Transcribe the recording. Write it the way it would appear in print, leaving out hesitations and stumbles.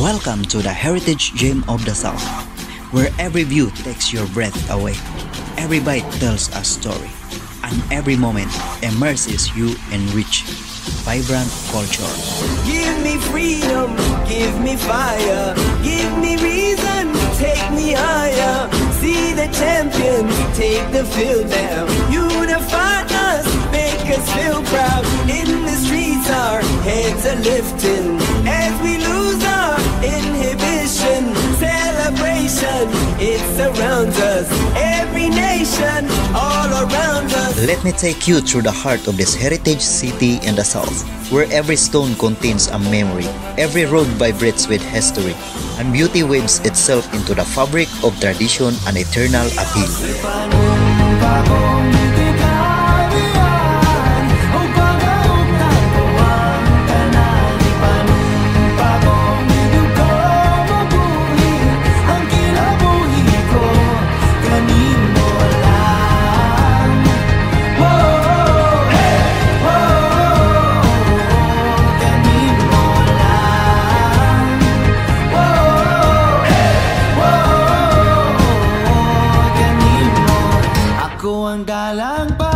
Welcome to the Heritage Gem of the South, where every view takes your breath away, every bite tells a story, and every moment immerses you in rich, vibrant culture. Give me freedom, give me fire, give me reason, take me higher. See the champions, take the field now. Unify us, make us feel proud. In the streets our heads are lifting as we lose our inhibition. Celebration, it surrounds us. Every nation, all around us. Let me take you through the heart of this heritage city in the South, where every stone contains a memory, every road vibrates with history, and beauty weaves itself into the fabric of tradition and eternal appeal. Ako ang galang pa